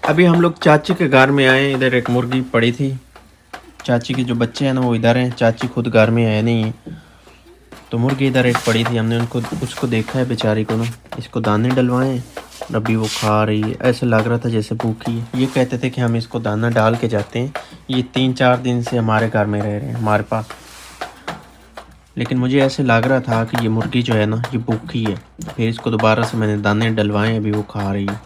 अभी हम लोग चाची के घर में आए। इधर एक मुर्गी पड़ी थी। चाची के जो बच्चे हैं ना वो इधर हैं। चाची खुद घर में है नहीं है, तो मुर्गी इधर एक पड़ी थी। हमने उसको देखा है बेचारी को ना, इसको दाने डलवाएं और अभी वो खा रही है। ऐसे लग रहा था जैसे भूखी है। ये कहते थे कि हम इसको दाना डाल के जाते हैं। ये 3-4 दिन से हमारे घर में रह रहे हैं हमारे पास, लेकिन मुझे ऐसे लग रहा था कि ये मुर्गी जो है ना ये भूखी है। फिर इसको दोबारा से मैंने दाने डलवाए, अभी वो खा रही है।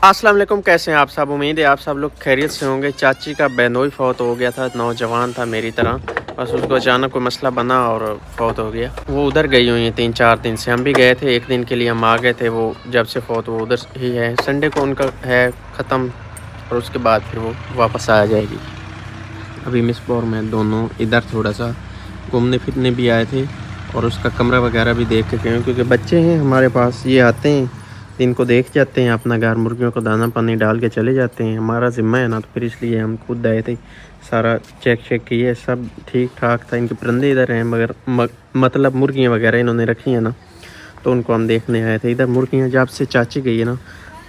अस्सलाम वालेकुम, कैसे हैं आप सब? उम्मीद है आप सब लोग खैरियत से होंगे। चाची का बेनोई फौत हो गया था। नौजवान था मेरी तरह, बस उसको अचानक कोई मसला बना और फौत हो गया। वो उधर गई हुई है 3-4 दिन से। हम भी गए थे, एक दिन के लिए हम आ गए थे। वो जब से फौत वो उधर ही है। संडे को उनका है ख़त्म और उसके बाद फिर वो वापस आ जाएगी। अभी मिसबा और मैं दोनों इधर थोड़ा सा घूमने फिरने भी आए थे और उसका कमरा वगैरह भी देख के गए, क्योंकि बच्चे हैं हमारे पास। ये आते हैं, दिन को देख जाते हैं अपना घर, मुर्गियों को दाना पानी डाल के चले जाते हैं। हमारा ज़िम्मा है ना, तो फिर इसलिए हम खुद आए थे। सारा चेक किए, सब ठीक ठाक था। इनके परिंदे इधर हैं, मगर मतलब मुर्गियाँ वगैरह इन्होंने रखी हैं ना, तो उनको हम देखने आए थे। इधर मुर्गियाँ जब से चाची गई है ना,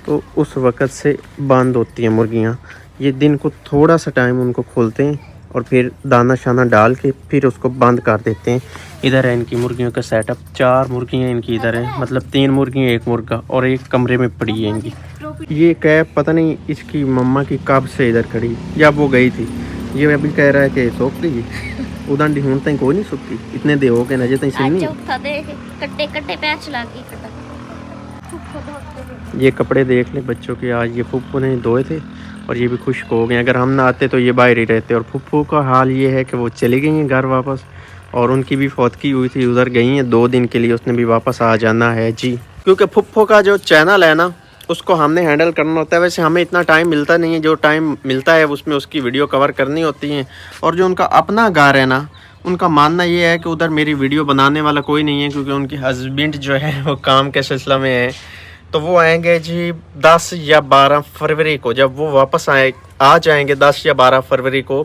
तो उस वक़्त से बंद होती हैं मुर्गियाँ। ये दिन को थोड़ा सा टाइम उनको खोलते हैं और फिर दाना शाना डाल के फिर उसको बंद कर देते हैं। इधर है इनकी मुर्गियों का सेटअप। 4 मुर्गियाँ इनकी इधर हैं, मतलब 3 मुर्गियाँ 1 मुर्गा, और एक कमरे में पड़ी है इनकी। ये कैब पता नहीं इसकी मम्मा की कब से इधर खड़ी, या वो गई थी। ये अभी कह रहा है कि सोख ली उदान डी हूँ तक कोई नहीं सुखती। इतने दे हो गए नजे तक सुननी। ये कपड़े देख ले बच्चों के, आज ये फूफू ने धोए थे और ये भी खुश्क हो गए। अगर हम ना आते तो ये बाहर ही रहते। और फूफू का हाल ये है कि वो चली गई हैं घर वापस, और उनकी भी फौतगी हुई थी, उधर गई हैं 2 दिन के लिए। उसने भी वापस आ जाना है जी, क्योंकि फूफू का जो चैनल है ना उसको हमने हैंडल करना होता है। वैसे हमें इतना टाइम मिलता नहीं है, जो टाइम मिलता है उसमें उसकी वीडियो कवर करनी होती है। और जो उनका अपना घर है ना, उनका मानना ये है कि उधर मेरी वीडियो बनाने वाला कोई नहीं है, क्योंकि उनके हस्बैंड जो है वो काम के सिलसिले में है। तो वो आएंगे जी 10 या 12 फरवरी को। जब वो वापस आ जाएंगे 10 या 12 फरवरी को,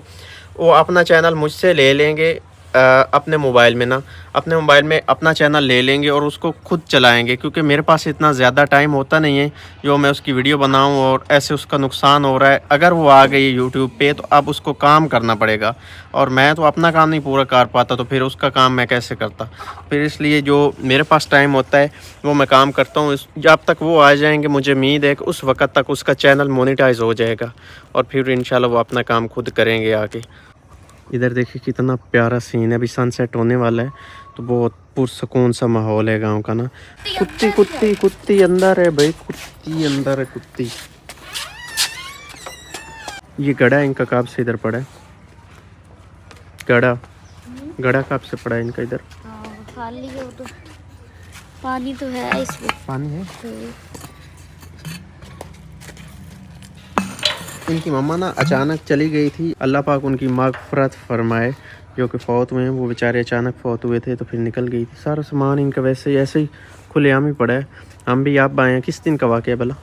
वो अपना चैनल मुझसे ले लेंगे। अपने मोबाइल में ना, अपने मोबाइल में अपना चैनल ले लेंगे और उसको खुद चलाएंगे, क्योंकि मेरे पास इतना ज़्यादा टाइम होता नहीं है जो मैं उसकी वीडियो बनाऊं। और ऐसे उसका नुकसान हो रहा है। अगर वो आ गई यूट्यूब पे तो अब उसको काम करना पड़ेगा, और मैं तो अपना काम नहीं पूरा कर पाता, तो फिर उसका काम मैं कैसे करता। फिर इसलिए जो मेरे पास टाइम होता है वो मैं काम करता हूँ। जब तक वो आ जाएंगे मुझे उम्मीद है कि उस वक्त तक उसका चैनल मोनेटाइज हो जाएगा, और फिर इंशाल्लाह वो अपना काम खुद करेंगे आके। इधर देखिए कितना प्यारा सीन है। अभी सनसेट होने वाला है, तो बहुत पुरसकून सा माहौल है गांव का ना। कुत्ती कुत्ती कुत्ती अंदर है भाई, कुत्ती अंदर है कुत्ती। ये गड़ा है इनका कब से इधर पड़ा है? गड़ा गड़ा कब से पड़ा है इनका इधर? खाली है वो तो, पानी तो है इसमें। पानी है। इनकी मम्मा ना अचानक चली गई थी। अल्लाह पाक उनकी मग़फ़िरत फरमाए। जो कि फ़ौत हुए हैं वो बेचारे अचानक फ़ौत हुए थे, तो फिर निकल गई थी। सारा सामान इनका वैसे ऐसे ही खुलेआम ही पड़ा है। हम भी आप आए हैं। किस दिन का वाक़या भला?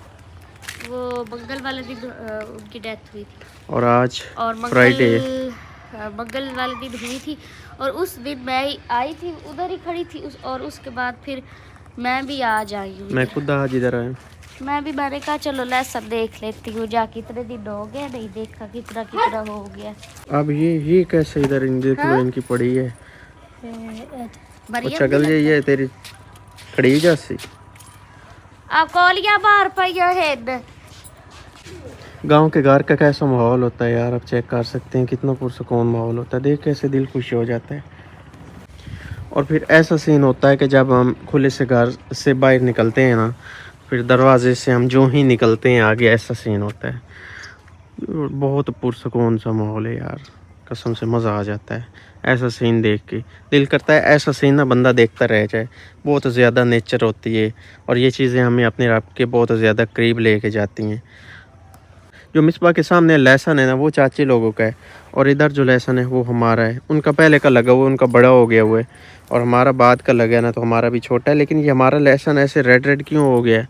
वो मंगल वाले दिन उनकी डेथ हुई थी, और आज और फ्राइडे है। मंगल वाले दिन हुई थी। और उस दिन मैं आई थी, उधर ही खड़ी थी और उसके बाद फिर मैं भी आज आई हूँ। मैं खुद आज इधर आया। मैंने कहा चलो लहसुन देख लेती हूँ, जा कितने दिन हो गए नहीं देखा, कितना कितना हो गया। अब ये कैसे इधर इन देख लो, इनकी पड़ी है। बढ़िया चगल भी ये तेरी खड़ी जैसी। आप कौलियां बाहर पाइया है। गांव के घर का कैसा माहौल होता है यार, आप चेक कर सकते हैं कितना पुरसकून माहौल होता है। देख कैसे दिल खुश हो जाता है। और फिर ऐसा सीन होता है कि जब हम खुले से घर से बाहर निकलते हैं ना, फिर दरवाजे से हम जो ही निकलते हैं आगे, ऐसा सीन होता है। बहुत पुरसकून सा माहौल है यार, कसम से मज़ा आ जाता है ऐसा सीन देख के। दिल करता है ऐसा सीन ना बंदा देखता रह जाए। बहुत ज़्यादा नेचर होती है, और ये चीज़ें हमें अपने रब के बहुत ज़्यादा करीब लेके जाती हैं। जो मिसबा के सामने लहसुन है ना वो चाची लोगों का है, और इधर जो लहसुन है वो हमारा है। उनका पहले का लगा हुआ, उनका बड़ा हो गया हुआ है, और हमारा बाद का लगा है ना, तो हमारा भी छोटा है। लेकिन ये हमारा लहसुन ऐसे रेड रेड क्यों हो गया है?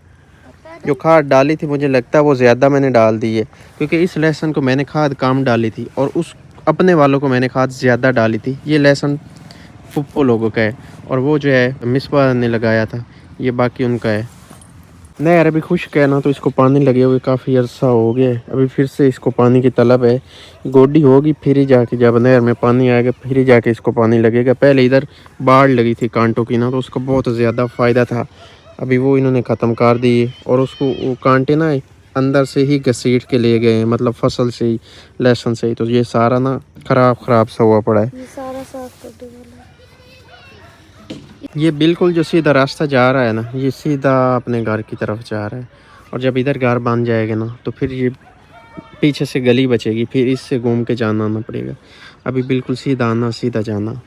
जो खाद डाली थी मुझे लगता है वो ज़्यादा मैंने डाल दी है, क्योंकि इस लहसुन को मैंने खाद कम डाली थी और उस अपने वालों को मैंने खाद ज़्यादा डाली थी। ये लहसुन फुप्पो लोगों का है, और वो जो है मिसबा ने लगाया था, ये बाकी उनका है। नहर अभी खुश्क है ना, तो इसको पानी लगे हुए काफ़ी अरसा हो गया है। अभी फिर से इसको पानी की तलब है। गोडी होगी फिर ही जाके, जब नहर में पानी आएगा फिर ही जाके इसको पानी लगेगा। पहले इधर बाढ़ लगी थी कांटों की ना, तो उसका बहुत ज़्यादा फ़ायदा था। अभी वो इन्होंने ख़त्म कर दिए और उसको वो कांटे ना अंदर से ही घसीट के ले गए हैं, मतलब फसल से ही, लहसुन से ही। तो ये सारा ना ख़राब सा हुआ पड़ा है। ये सारा साफ कर दो वाला। ये बिल्कुल जो सीधा रास्ता जा रहा है ना, ये सीधा अपने घर की तरफ जा रहा है। और जब इधर घर बन जाएगा ना, तो फिर ये पीछे से गली बचेगी, फिर इससे घूम के जाना आना पड़ेगा। अभी बिल्कुल सीधा आना सीधा जाना।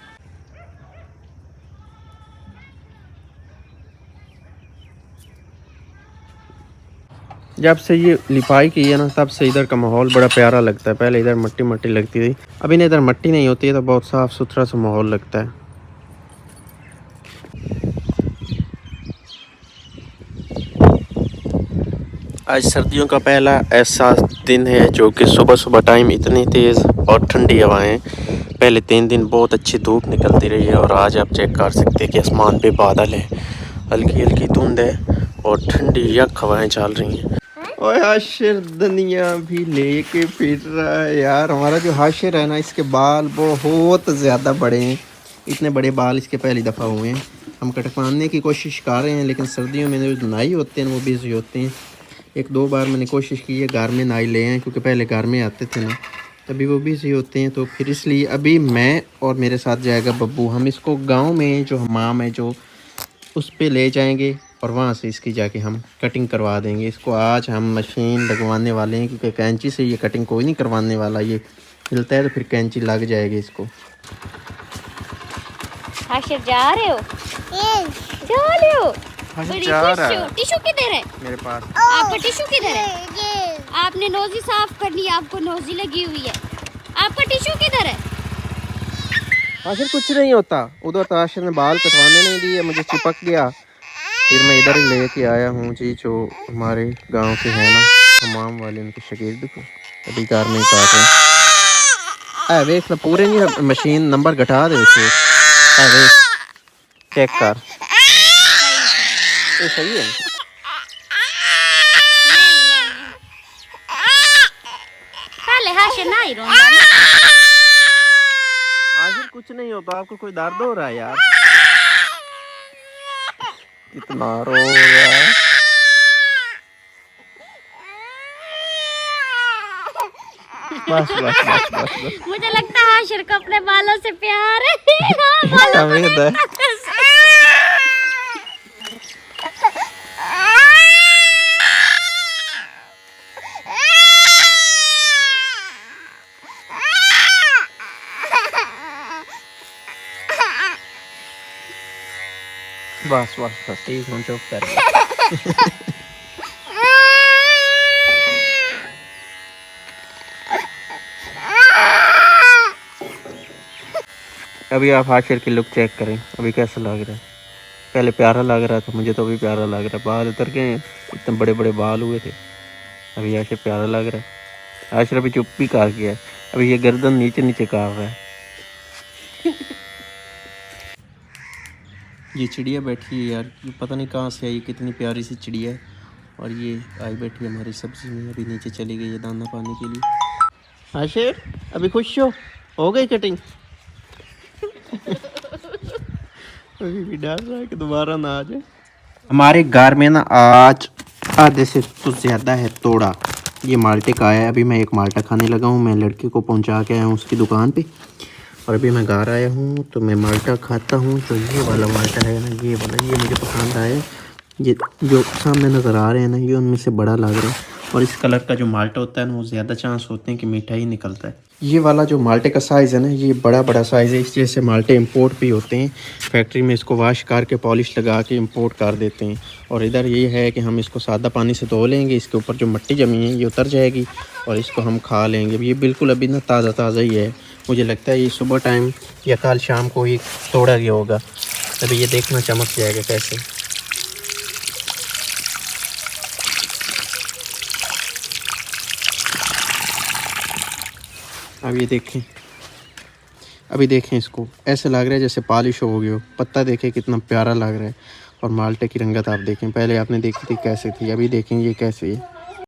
जब से ये लिपाई की है ना, तब से इधर का माहौल बड़ा प्यारा लगता है। पहले इधर मट्टी मट्टी लगती थी, अभी ना इधर मट्टी नहीं होती है, तो बहुत साफ़ सुथरा सा माहौल लगता है। आज सर्दियों का पहला ऐसा दिन है, जो कि सुबह सुबह टाइम इतनी तेज़ और ठंडी हवाएं। पहले 3 दिन बहुत अच्छी धूप निकलती रही है, और आज आप चेक कर सकते हैं कि आसमान पे बादल है, हल्की हल्की धुंध है और ठंडी यक हवाएं चल रही हैं। ओए हाशिर दुनिया भी लेके फिर रहा है यार। हमारा जो हाशिर है ना, इसके बाल बहुत ज़्यादा बड़े हैं। इतने बड़े बाल इसके पहली दफ़ा हुए हैं। हम कटवाने की कोशिश कर रहे हैं, लेकिन सर्दियों में जो नाई होते हैं वो बिज़ी होते हैं। 1-2 बार मैंने कोशिश की है घर में नाई ले आए, क्योंकि पहले घर में आते थे ना, तभी वो बिज़ी होते हैं। तो फिर इसलिए अभी मैं और मेरे साथ जाएगा बब्बू, हम इसको गांव में जो हमाम है जो उस पे ले जाएंगे, और वहाँ से इसकी जाके हम कटिंग करवा देंगे। इसको आज हम मशीन लगवाने वाले हैं, क्योंकि कैंची से ये कटिंग कोई नहीं करवाने वाला। ये हिलता है तो फिर कैंची लग जाएगी इसको। हाशिर जा रहे हो? जा रहे हो? जा रहा है। टिश्यू किधर है मेरे पास। आपका टिश्यू किधर है? आपने नोजी साफ करनी है, आपको नोजी लगी हुई है। आपका टिश्यू किधर है? आखिर कुछ नहीं होता। उधर तो आशिर ने बाल कटवाने नहीं दिए, मुझे चिपक गया। फिर मैं इधर ही लेके आया हूँ जी, जो हमारे गांव के हैं ना हमाम वाले, उनके शागिर्द को अभी कार में ही काट रहे हैं। वेख पूरे नहीं, मशीन नंबर घटा दे इसको। चेक कर, ये सही है। पहले हाशिर ना ही रोना। आखिर कुछ नहीं होता। आपको कोई दर्द हो रहा है यार? कितना रो रहा है। बस बस बस बस बस। मुझे लगता है हाशिर को अपने बालों से प्यार है। हाँ, बालों बस बस बस, ठीक है, चुप कर। अभी आप हाशिर की लुक चेक करें, अभी कैसा लग रहा है। पहले प्यारा लग रहा था, मुझे तो अभी प्यारा लग रहा है। बाल उतर गए हैं, इतने बड़े बड़े बाल हुए थे। अभी हाशिर प्यारा लग रहा है। हाशिर अभी चुप भी कर गया है। अभी ये गर्दन नीचे नीचे कर रहा है। ये चिड़िया बैठी है यार, ये पता नहीं कहाँ से आई, कितनी प्यारी सी चिड़िया है। और ये आई बैठी है हमारी सब्जी में, अभी नीचे चली गई है दाना पाने के लिए। हाशिर अभी खुश हो गई कटिंग? अभी भी डर रहा है कि दोबारा ना आ जाए। हमारे घर में ना आज आधे से तो ज़्यादा है तोड़ा। ये माल्टे का आया है। अभी मैं एक माल्टा खाने लगा हूँ। मैं लड़के को पहुँचा के आया हूँ उसकी दुकान पे, और अभी मैं घर आया हूँ तो मैं माल्टा खाता हूँ। तो ये वाला माल्टा है ना, ये वाला, ये मुझे पसंद आया। ये जो सामने नज़र आ रहे हैं ना, ये उनमें से बड़ा लग रहा है। और इस कलर का जो माल्टा होता है ना, वो ज़्यादा चांस होते हैं कि मीठा ही निकलता है। ये वाला जो माल्टे का साइज़ है ना, ये बड़ा बड़ा साइज़ है। इस जैसे माल्टे इंपोर्ट भी होते हैं फैक्ट्री में, इसको वाश करके पॉलिश लगा के इंपोर्ट कर देते हैं। और इधर ये है कि हम इसको सादा पानी से धो लेंगे, इसके ऊपर जो मिट्टी जमी है ये उतर जाएगी, और इसको हम खा लेंगे। ये बिल्कुल अभी ना ताज़ा ताज़ा ही है। मुझे लगता है ये सुबह टाइम या कल शाम को ही तोड़ा गया होगा। अभी ये देखना चमक जाएगा कैसे। अब ये देखें, अभी देखें इसको, ऐसे लग रहा है जैसे पॉलिश हो गया हो। पत्ता देखें कितना प्यारा लग रहा है। और माल्टे की रंगत आप देखें, पहले आपने देखी थी कैसे थी, अभी देखें ये कैसी है।